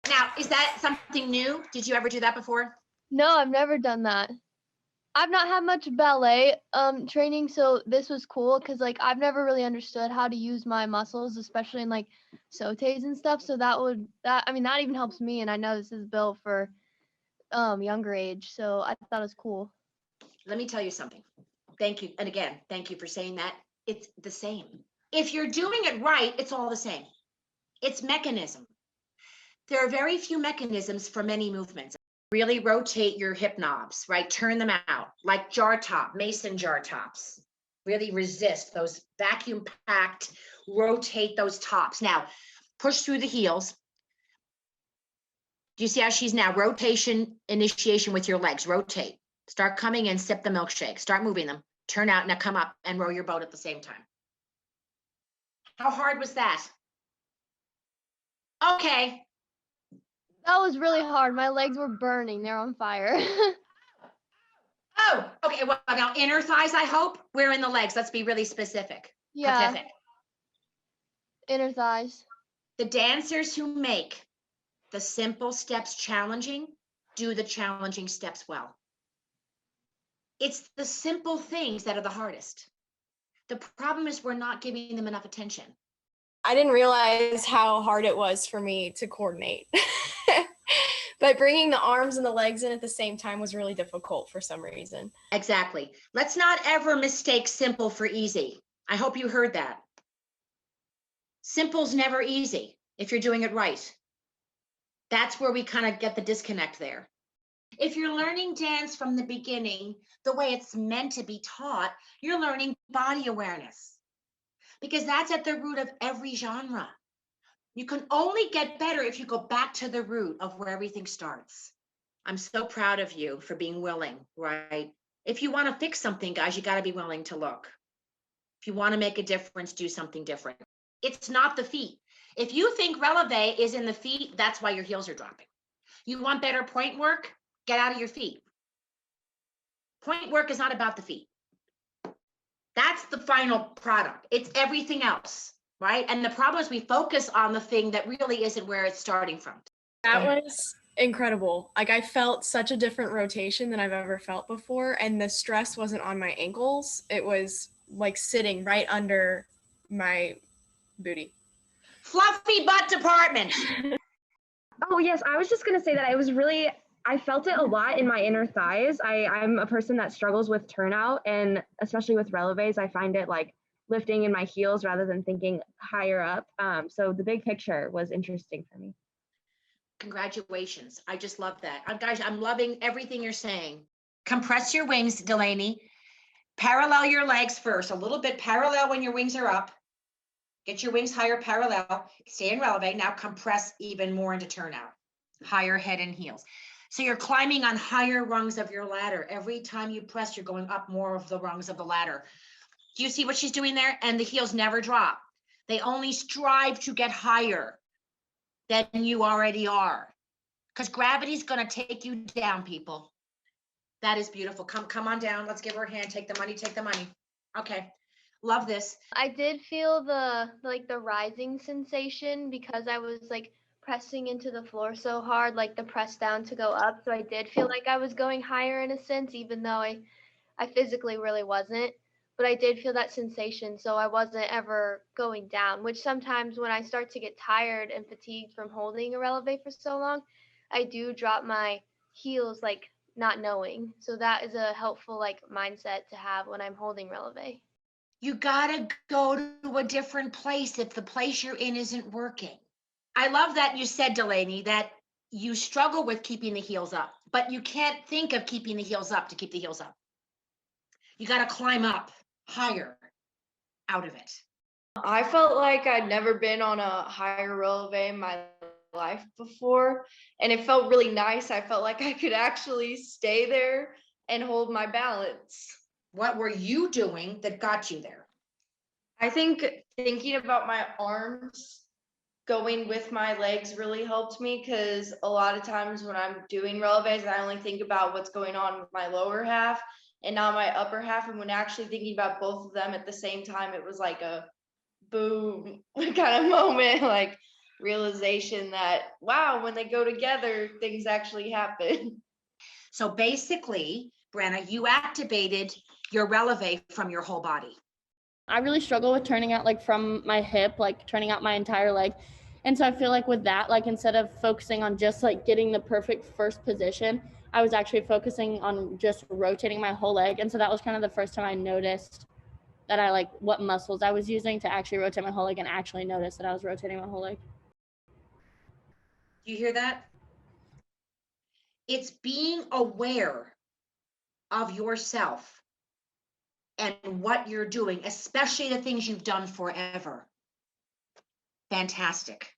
Now, is that something new? Did you ever do that before? No, I've never done that. I've not had much ballet training, so this was cool because like I've never really understood how to use my muscles, especially in like sautés and stuff. So that even helps me, and I know this is built for younger age, so I thought it was cool. Let me tell you something. Thank you. And again, thank you for saying that. It's the same. If you're doing it right, it's all the same. It's mechanism. There are very few mechanisms for many movements. Really rotate your hip knobs, right? Turn them out like jar top, mason jar tops. Really resist those vacuum packed, rotate those tops. Now, push through the heels. Do you see how she's now rotation, initiation with your legs? Rotate. Start coming in, sip the milkshake. Start moving them. Turn out, now come up and row your boat at the same time. How hard was that? Okay. That was really hard. My legs were burning. They're on fire. Oh, okay. Well, now inner thighs, I hope. Where in the legs? Let's be really specific. Yeah. Pacific. Inner thighs. The dancers who make the simple steps challenging do the challenging steps well. It's the simple things that are the hardest. The problem is we're not giving them enough attention. I didn't realize how hard it was for me to coordinate. But bringing the arms and the legs in at the same time was really difficult for some reason. Exactly. Let's not ever mistake simple for easy. I hope you heard that. Simple's never easy if you're doing it right. That's where we kind of get the disconnect there. If you're learning dance from the beginning, the way it's meant to be taught, you're learning body awareness, because that's at the root of every genre. You can only get better if you go back to the root of where everything starts. I'm so proud of you for being willing, right? If you want to fix something, guys, you got to be willing to look. If you want to make a difference, do something different. It's not the feet. If you think releve is in the feet, that's why your heels are dropping. You want better point work? Get out of your feet. Point work is not about the feet. That's the final product. It's everything else, right? And the problem is we focus on the thing that really isn't where it's starting from. That was incredible. Like I felt such a different rotation than I've ever felt before. And the stress wasn't on my ankles. It was like sitting right under my booty. Fluffy butt department. Oh, yes. I was just going to say that I felt it a lot in my inner thighs. I'm a person that struggles with turnout, and especially with releves, I find it like lifting in my heels rather than thinking higher up. So the big picture was interesting for me. Congratulations. I just love that. Guys, I'm loving everything you're saying. Compress your wings, Delaney. Parallel your legs first, a little bit parallel when your wings are up. Get your wings higher, parallel. Stay in releve. Now compress even more into turnout. Higher head and heels. So you're climbing on higher rungs of your ladder. Every time you press, you're going up more of the rungs of the ladder. Do you see what she's doing there? And the heels never drop. They only strive to get higher than you already are. Because gravity's going to take you down, people. That is beautiful. Come on down. Let's give her a hand. Take the money. Take the money. Okay. Love this. I did feel the rising sensation because I was like pressing into the floor so hard, like the press down to go up. So I did feel like I was going higher in a sense, even though I physically really wasn't. But I did feel that sensation, so I wasn't ever going down, which sometimes when I start to get tired and fatigued from holding a releve for so long, I do drop my heels like not knowing. So that is a helpful like mindset to have when I'm holding releve. You gotta go to a different place if the place you're in isn't working. I love that you said, Delaney, that you struggle with keeping the heels up, but you can't think of keeping the heels up to keep the heels up. You gotta climb up higher out of it. I felt like I'd never been on a higher releve in my life before, and it felt really nice. I felt like I could actually stay there and hold my balance. What were you doing that got you there? I think thinking about my arms going with my legs really helped me, because a lot of times when I'm doing releves, I only think about what's going on with my lower half and not my upper half. And when actually thinking about both of them at the same time, it was like a boom kind of moment. Like realization that, wow, when they go together, things actually happen. So basically, Brenna, you activated your releve from your whole body. I really struggle with turning out like from my hip, like turning out my entire leg. And so I feel like with that, like instead of focusing on just like getting the perfect first position, I was actually focusing on just rotating my whole leg. And so that was kind of the first time I noticed that I like what muscles I was using to actually rotate my whole leg and actually notice that I was rotating my whole leg. Do you hear that? It's being aware of yourself and what you're doing, especially the things you've done forever. Fantastic.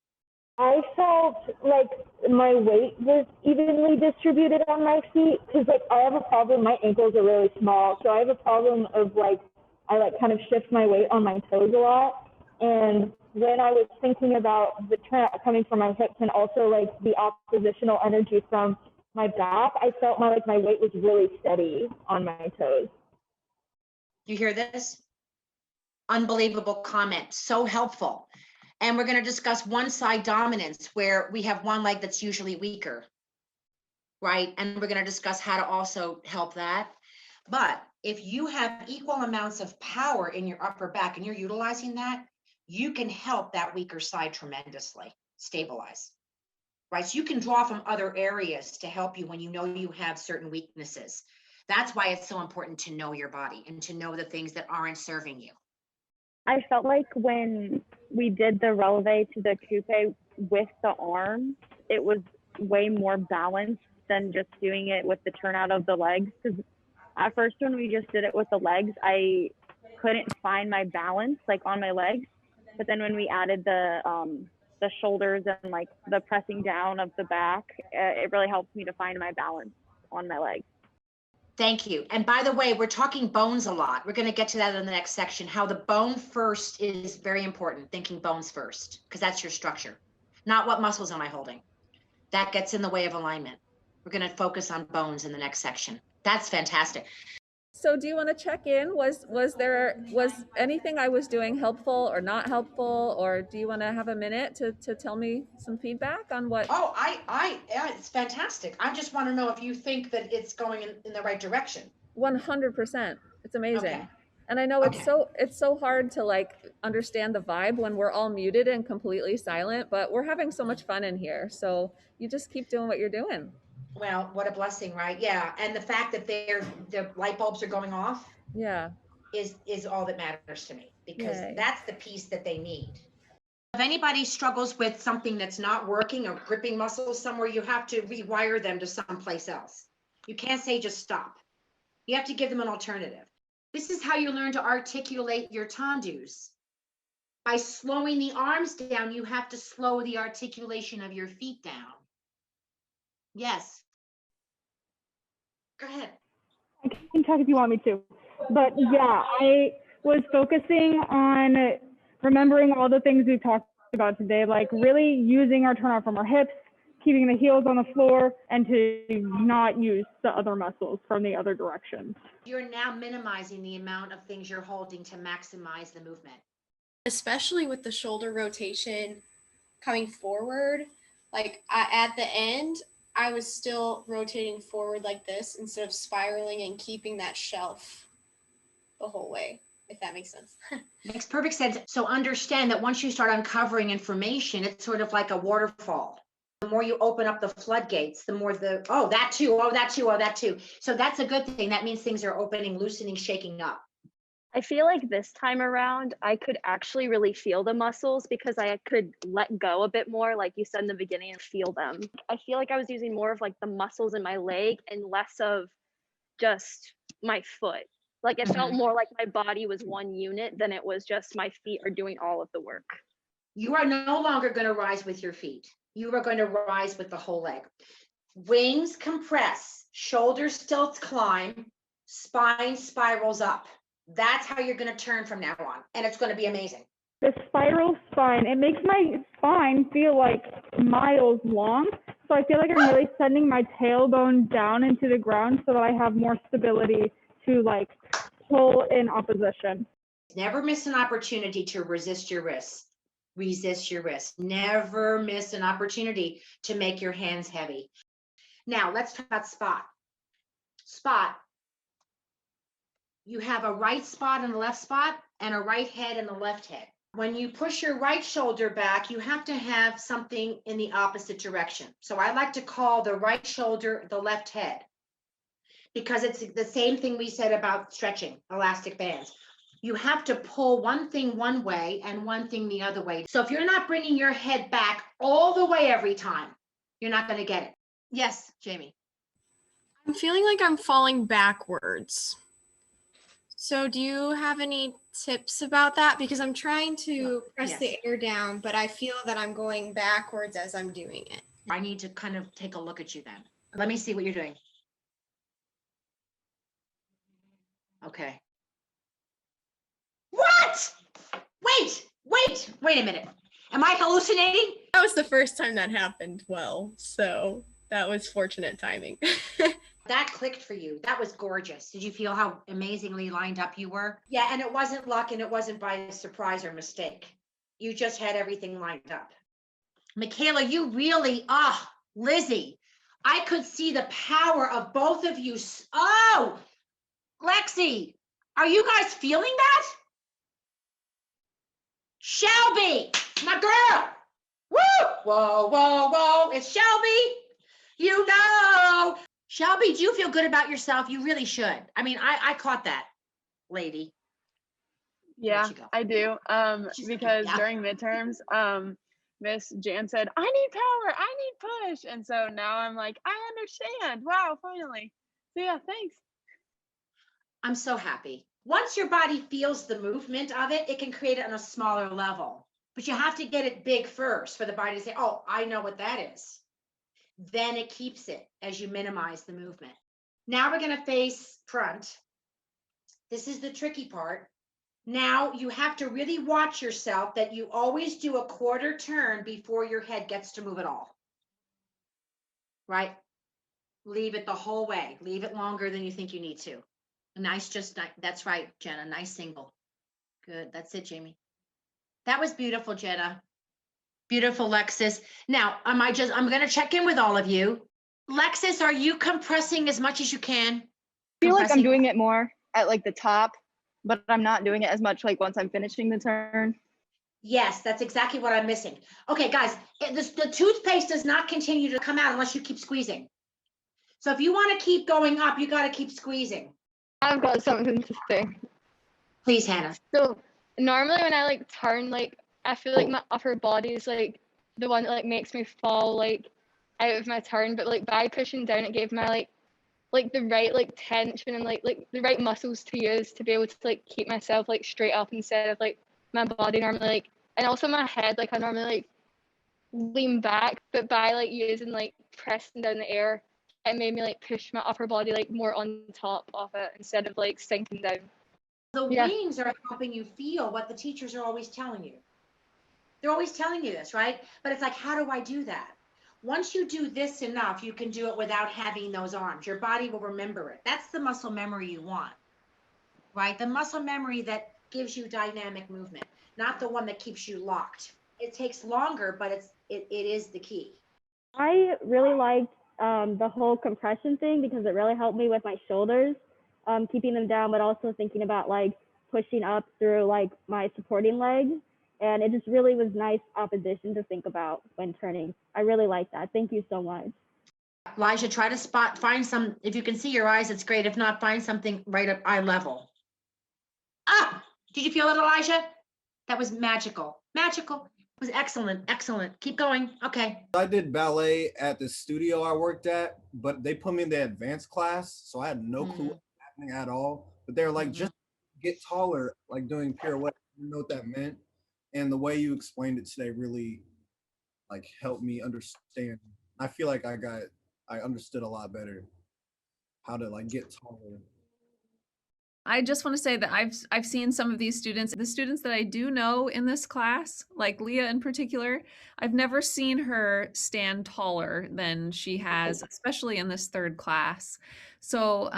I felt like my weight was evenly distributed on my feet because like I have a problem, my ankles are really small. So I have a problem of like, I like kind of shift my weight on my toes a lot. And when I was thinking about the turnout coming from my hips and also like the oppositional energy from my back, I felt my weight was really steady on my toes. You hear this? Unbelievable comment, so helpful. And we're going to discuss one side dominance where we have one leg that's usually weaker, right? And we're going to discuss how to also help that. But if you have equal amounts of power in your upper back and you're utilizing that, you can help that weaker side tremendously stabilize, right? So you can draw from other areas to help you when you know you have certain weaknesses. That's why it's so important to know your body and to know the things that aren't serving you. I felt like when we did the releve to the coupe with the arm, it was way more balanced than just doing it with the turnout of the legs. Because at first, when we just did it with the legs, I couldn't find my balance like on my legs. But then when we added the shoulders and like the pressing down of the back, it really helped me to find my balance on my legs. Thank you. And by the way, we're talking bones a lot. We're going to get to that in the next section. How the bone first is very important, thinking bones first, because that's your structure. Not what muscles am I holding. That gets in the way of alignment. We're going to focus on bones in the next section. That's fantastic. So do you want to check in? Was anything I was doing helpful or not helpful? Or do you want to have a minute to tell me some feedback on what? Oh, yeah, it's fantastic. I just want to know if you think that it's going in the right direction. 100%. It's amazing. Okay. And I know it's so hard to like understand the vibe when we're all muted and completely silent, but we're having so much fun in here. So you just keep doing what you're doing. Well, what a blessing, right? Yeah. And the fact that the light bulbs are going off is all that matters to me, because that's the piece that they need. If anybody struggles with something that's not working or gripping muscles somewhere, you have to rewire them to someplace else. You can't say just stop. You have to give them an alternative. This is how you learn to articulate your tendus. By slowing the arms down, you have to slow the articulation of your feet down. Yes. Go ahead. I can talk if you want me to. But yeah, I was focusing on remembering all the things we talked about today, like really using our turnout from our hips, keeping the heels on the floor, and to not use the other muscles from the other direction. You're now minimizing the amount of things you're holding to maximize the movement. Especially with the shoulder rotation coming forward, like at the end, I was still rotating forward like this instead of spiraling and keeping that shelf the whole way, if that makes sense. Makes perfect sense. So understand that once you start uncovering information, it's sort of like a waterfall. The more you open up the floodgates, the more that too. So that's a good thing. That means things are opening, loosening, shaking up. I feel like this time around, I could actually really feel the muscles because I could let go a bit more, like you said in the beginning, and feel them. I feel like I was using more of like the muscles in my leg and less of just my foot. Like it felt more like my body was one unit than it was just my feet are doing all of the work. You are no longer going to rise with your feet. You are going to rise with the whole leg. Wings compress, shoulders still climb, spine spirals up. That's how you're going to turn from now on. And it's going to be amazing. The spiral spine, it makes my spine feel like miles long. So I feel like I'm really sending my tailbone down into the ground so that I have more stability to like pull in opposition. Never miss an opportunity to resist your wrists. Resist your wrist. Never miss an opportunity to make your hands heavy. Now let's talk about spot. Spot. You have a right spot and a left spot and a right head and a left head. When you push your right shoulder back, you have to have something in the opposite direction. So I like to call the right shoulder the left head, because it's the same thing we said about stretching elastic bands. You have to pull one thing one way and one thing the other way. So if you're not bringing your head back all the way every time, you're not going to get it. Yes, Jamie. I'm feeling like I'm falling backwards. So do you have any tips about that? Because I'm trying to press Yes. the air down, but I feel that I'm going backwards as I'm doing it. I need to kind of take a look at you then. Let me see what you're doing. Okay. What? Wait a minute. Am I hallucinating? That was the first time that happened well, so that was fortunate timing. That clicked for you. That was gorgeous. Did you feel how amazingly lined up you were? Yeah, and it wasn't luck and it wasn't by surprise or mistake. You just had everything lined up. Michaela, you really, Lizzie, I could see the power of both of you. Oh, Lexi, are you guys feeling that? Shelby, my girl. Woo! Whoa. It's Shelby. You know. Shelby, do you feel good about yourself? You really should. I mean, I caught that, lady. Yeah, you go. I do. Because Yeah. during midterms, Miss Jan said, I need power, I need push. And so now I'm like, I understand. Wow, finally. So yeah, thanks. I'm so happy. Once your body feels the movement of it, it can create it on a smaller level. But you have to get it big first for the body to say, oh, I know what that is. Then it keeps it as you minimize the movement. Now we're going to face front. This is the tricky part. Now you have to really watch yourself that you always do a quarter turn before your head gets to move at all. Right? Leave it the whole way. Leave it longer than you think you need to. That's right, Jenna. Nice single. Good. That's it, Jamie. That was beautiful, Jenna. Beautiful, Lexis. Now, I'm going to check in with all of you. Lexis, are you compressing as much as you can? I feel like I'm doing it more at like the top, but I'm not doing it as much like once I'm finishing the turn. Yes, that's exactly what I'm missing. Okay, guys, the toothpaste does not continue to come out unless you keep squeezing. So if you want to keep going up, you got to keep squeezing. I've got something to say. Please, Hannah. So normally when I like turn, like I feel like my upper body is like the one that like makes me fall like out of my turn, but like by pushing down it gave my like the right like tension and like the right muscles to use to be able to like keep myself like straight up instead of like my body normally like, and also my head, like I normally like lean back, but by like using like pressing down the air, it made me like push my upper body like more on top of it instead of like sinking down. The Yeah. wings are helping you feel what the teachers are always telling you. They're always telling you this, right? But it's like, how do I do that? Once you do this enough, you can do it without having those arms. Your body will remember it. That's the muscle memory you want, right? The muscle memory that gives you dynamic movement, not the one that keeps you locked. It takes longer, but it is the key. I really liked the whole compression thing because it really helped me with my shoulders, keeping them down, but also thinking about like pushing up through like my supporting legs. And it just really was nice opposition to think about when turning. I really like that. Thank you so much. Elijah, try to find some, if you can see your eyes, it's great. If not, find something right at eye level. Ah, did you feel it, Elijah? That was magical. Magical. It was excellent. Excellent. Keep going. Okay. I did ballet at the studio I worked at, but they put me in the advanced class, so I had no clue what was happening at all. But they were like, just get taller, like doing pirouettes. I didn't know what that meant. And the way you explained it today really like helped me understand. I feel like I understood a lot better how to like get taller. I just want to say that I've seen some of these students, the students that I do know in this class, like Leah in particular, I've never seen her stand taller than she has, especially in this third class. So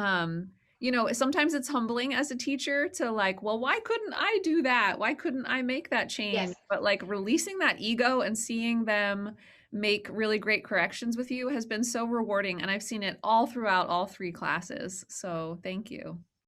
you know, sometimes it's humbling as a teacher to like, well, why couldn't I do that? Why couldn't I make that change? Yes. But like releasing that ego and seeing them make really great corrections with you has been so rewarding. And I've seen it all throughout all 3 classes. So thank you.